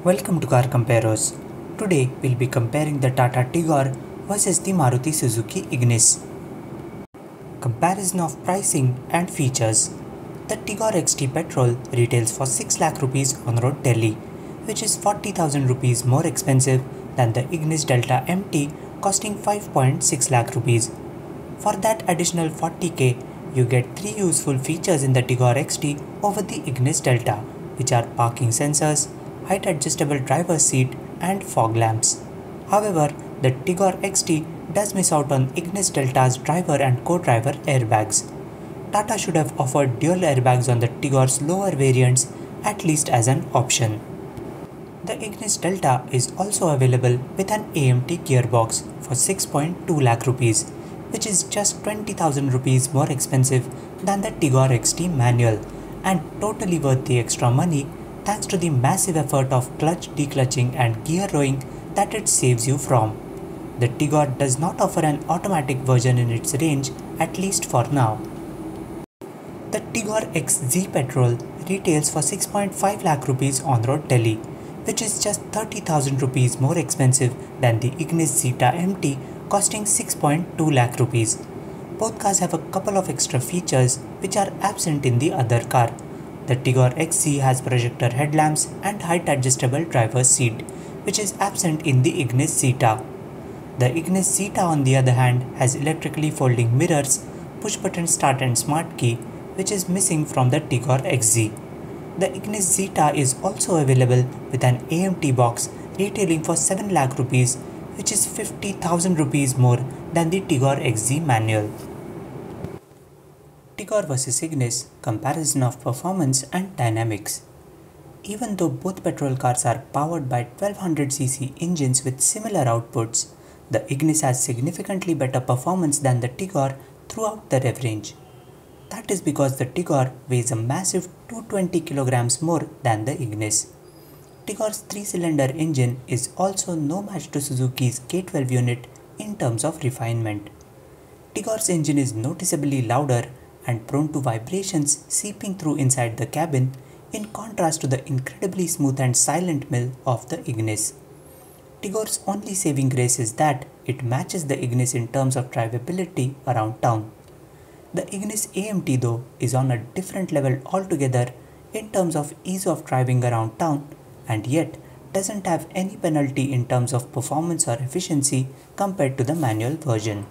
Welcome to CarComparos. Today we'll be comparing the Tata Tigor versus the Maruti Suzuki Ignis. Comparison of pricing and features. The Tigor XT petrol retails for 6 lakh rupees on road Delhi, which is 40,000 rupees more expensive than the Ignis Delta MT costing 5.6 lakh rupees. For that additional 40k, you get 3 useful features in the Tigor XT over the Ignis Delta, which are parking sensors, height adjustable driver's seat and fog lamps. However, the Tigor XT does miss out on Ignis Delta's driver and co-driver airbags. Tata should have offered dual airbags on the Tigor's lower variants, at least as an option. The Ignis Delta is also available with an AMT gearbox for 6.2 lakh rupees, which is just 20,000 rupees more expensive than the Tigor XT manual and totally worth the extra money thanks to the massive effort of clutch declutching and gear rowing that it saves you from. The Tigor does not offer an automatic version in its range, at least for now. The Tigor XZ petrol retails for 6.5 lakh rupees on road Delhi, which is just 30,000 rupees more expensive than the Ignis Zeta MT costing 6.2 lakh rupees. Both cars have a couple of extra features which are absent in the other car. The Tigor XZ has projector headlamps and height adjustable driver's seat, which is absent in the Ignis Zeta. The Ignis Zeta on the other hand has electrically folding mirrors, push button start and smart key, which is missing from the Tigor XZ. The Ignis Zeta is also available with an AMT box retailing for 7 lakh rupees, which is 50,000 rupees more than the Tigor XZ manual. Tigor vs Ignis, comparison of performance and dynamics. Even though both petrol cars are powered by 1200cc engines with similar outputs, the Ignis has significantly better performance than the Tigor throughout the rev range. That is because the Tigor weighs a massive 220 kg more than the Ignis. Tigor's 3-cylinder engine is also no match to Suzuki's K12 unit in terms of refinement. Tigor's engine is noticeably louder and prone to vibrations seeping through inside the cabin, in contrast to the incredibly smooth and silent mill of the Ignis. Tigor's only saving grace is that it matches the Ignis in terms of drivability around town. The Ignis AMT though is on a different level altogether in terms of ease of driving around town, and yet doesn't have any penalty in terms of performance or efficiency compared to the manual version.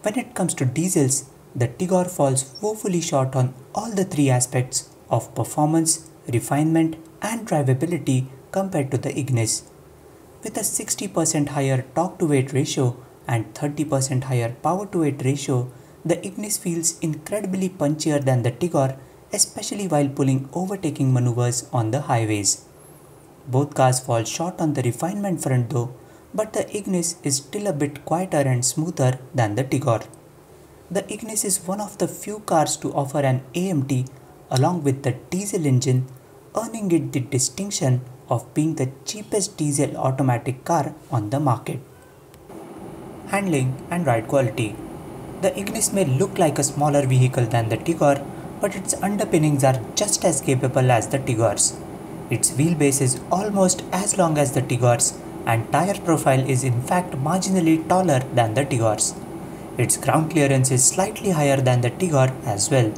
When it comes to diesels, the Tigor falls woefully short on all the 3 aspects of performance, refinement and drivability compared to the Ignis. With a 60% higher torque to weight ratio and 30% higher power to weight ratio, the Ignis feels incredibly punchier than the Tigor, especially while pulling overtaking maneuvers on the highways. Both cars fall short on the refinement front though, but the Ignis is still a bit quieter and smoother than the Tigor. The Ignis is one of the few cars to offer an AMT along with the diesel engine, earning it the distinction of being the cheapest diesel automatic car on the market. Handling and ride quality. The Ignis may look like a smaller vehicle than the Tigor, but its underpinnings are just as capable as the Tigor's. Its wheelbase is almost as long as the Tigor's, and tire profile is in fact marginally taller than the Tigor's. Its ground clearance is slightly higher than the Tigor as well.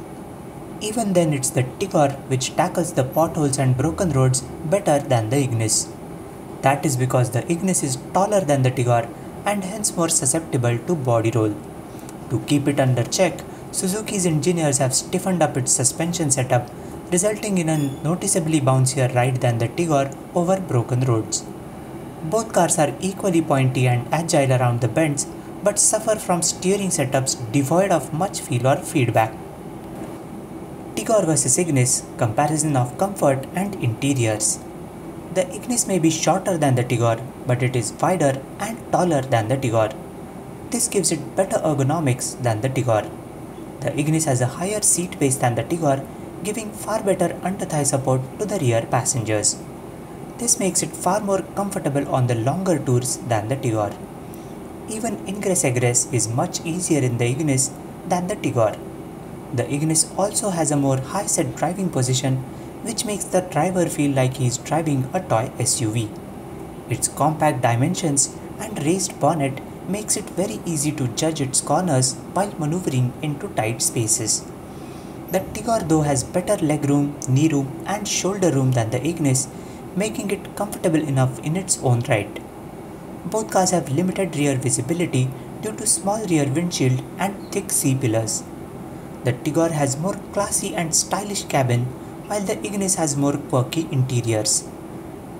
Even then, it's the Tigor which tackles the potholes and broken roads better than the Ignis. That is because the Ignis is taller than the Tigor and hence more susceptible to body roll. To keep it under check, Suzuki's engineers have stiffened up its suspension setup, resulting in a noticeably bouncier ride than the Tigor over broken roads. Both cars are equally pointy and agile around the bends, but suffer from steering setups devoid of much feel or feedback. Tigor vs Ignis, comparison of comfort and interiors. The Ignis may be shorter than the Tigor, but it is wider and taller than the Tigor. This gives it better ergonomics than the Tigor. The Ignis has a higher seat base than the Tigor, giving far better under-thigh support to the rear passengers. This makes it far more comfortable on the longer tours than the Tigor. Even ingress-egress is much easier in the Ignis than the Tigor. The Ignis also has a more high-set driving position, which makes the driver feel like he's driving a toy SUV. Its compact dimensions and raised bonnet makes it very easy to judge its corners while maneuvering into tight spaces. The Tigor though has better legroom, knee room and shoulder room than the Ignis, making it comfortable enough in its own right. Both cars have limited rear visibility due to small rear windshield and thick C-pillars. The Tigor has more classy and stylish cabin while the Ignis has more quirky interiors.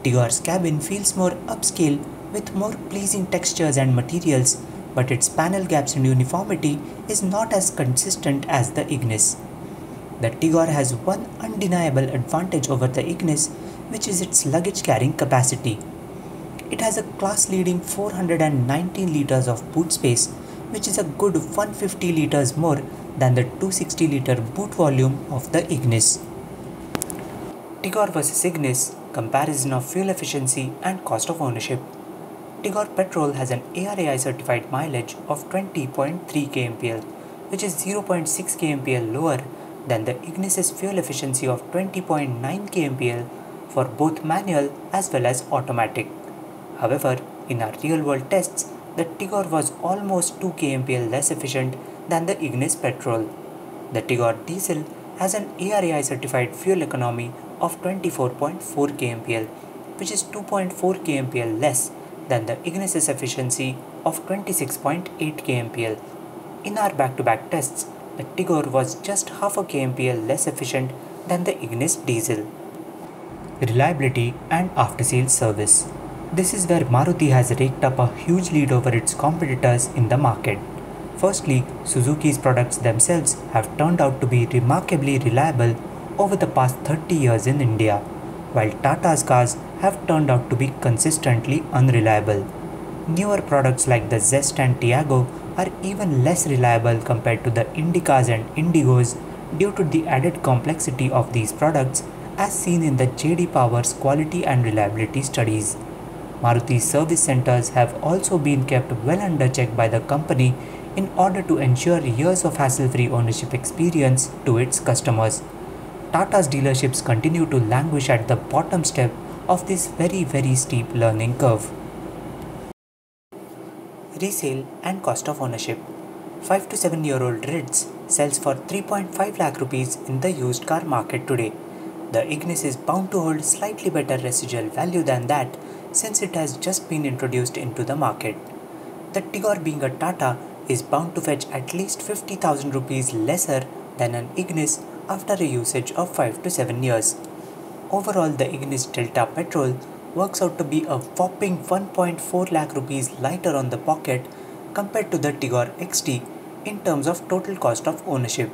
Tigor's cabin feels more upscale with more pleasing textures and materials, but its panel gaps and uniformity is not as consistent as the Ignis. The Tigor has one undeniable advantage over the Ignis, which is its luggage carrying capacity. It has a class-leading 419 liters of boot space, which is a good 150 liters more than the 260-liter boot volume of the Ignis. Tigor vs Ignis, comparison of fuel efficiency and cost of ownership. Tigor petrol has an ARAI certified mileage of 20.3 kmpl, which is 0.6 kmpl lower than the Ignis's fuel efficiency of 20.9 kmpl for both manual as well as automatic. However, in our real-world tests, the Tigor was almost 2 kmpl less efficient than the Ignis petrol. The Tigor diesel has an ARAI certified fuel economy of 24.4 kmpl, which is 2.4 kmpl less than the Ignis's efficiency of 26.8 kmpl. In our back-to-back tests, the Tigor was just half a kmpl less efficient than the Ignis diesel. Reliability and after-sales service. This is where Maruti has raked up a huge lead over its competitors in the market. Firstly, Suzuki's products themselves have turned out to be remarkably reliable over the past 30 years in India, while Tata's cars have turned out to be consistently unreliable. Newer products like the Zest and Tiago are even less reliable compared to the Indicas and Indigos due to the added complexity of these products as seen in the JD Power's quality and reliability studies. Maruti's service centers have also been kept well under check by the company in order to ensure years of hassle-free ownership experience to its customers. Tata's dealerships continue to languish at the bottom step of this very steep learning curve. Resale and cost of ownership. 5 to 7 year old Ritz sells for 3.5 lakh rupees in the used car market today. The Ignis is bound to hold slightly better residual value than that since it has just been introduced into the market. The Tigor, being a Tata, is bound to fetch at least 50,000 rupees lesser than an Ignis after a usage of 5 to 7 years. Overall, the Ignis Delta Petrol works out to be a whopping 1.4 lakh rupees lighter on the pocket compared to the Tigor XT in terms of total cost of ownership,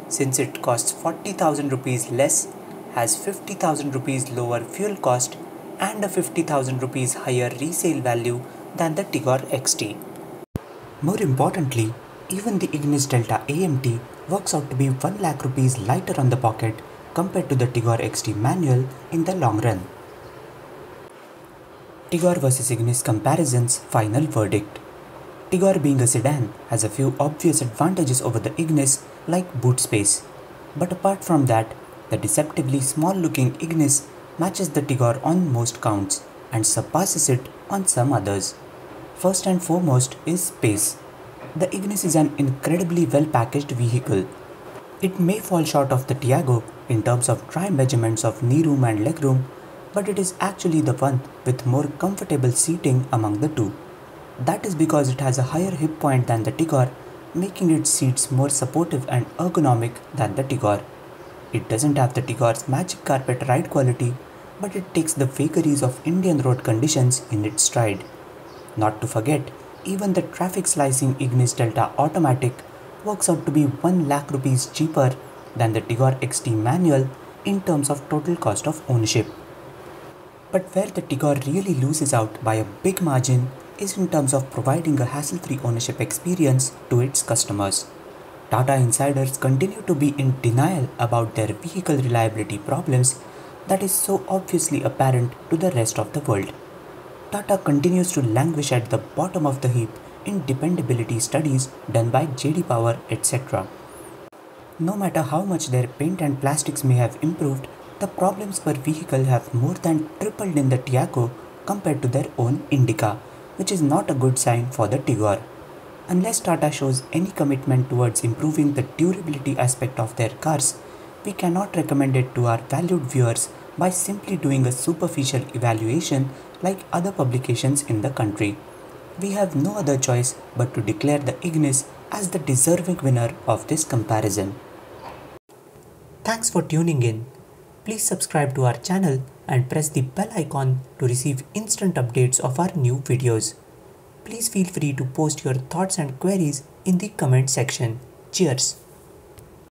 since it costs 40,000 rupees less, has 50,000 rupees lower fuel cost and a 50,000 rupees higher resale value than the Tigor XT. More importantly, even the Ignis Delta AMT works out to be 1 lakh rupees lighter on the pocket compared to the Tigor XT manual in the long run. Tigor vs Ignis comparison's final verdict. Tigor, being a sedan, has a few obvious advantages over the Ignis like boot space. But apart from that, the deceptively small looking Ignis matches the Tigor on most counts and surpasses it on some others. First and foremost is space. The Ignis is an incredibly well packaged vehicle. It may fall short of the Tiago in terms of dry measurements of knee room and leg room, but it is actually the one with more comfortable seating among the two. That is because it has a higher hip point than the Tigor, making its seats more supportive and ergonomic than the Tigor. It doesn't have the Tigor's magic carpet ride quality, but it takes the vagaries of Indian road conditions in its stride. Not to forget, even the traffic slicing Ignis Delta Automatic works out to be 1 lakh rupees cheaper than the Tigor XT manual in terms of total cost of ownership. But where the Tigor really loses out by a big margin is in terms of providing a hassle-free ownership experience to its customers. Tata insiders continue to be in denial about their vehicle reliability problems that is so obviously apparent to the rest of the world. Tata continues to languish at the bottom of the heap in dependability studies done by JD Power, etc. No matter how much their paint and plastics may have improved, The problems per vehicle have more than tripled in the Tiago compared to their own Indica, which is not a good sign for the Tigor. Unless Tata shows any commitment towards improving the durability aspect of their cars, we cannot recommend it to our valued viewers by simply doing a superficial evaluation like other publications in the country. We have no other choice but to declare the Ignis as the deserving winner of this comparison. Thanks for tuning in. Please subscribe to our channel and press the bell icon to receive instant updates of our new videos. Please feel free to post your thoughts and queries in the comment section. Cheers!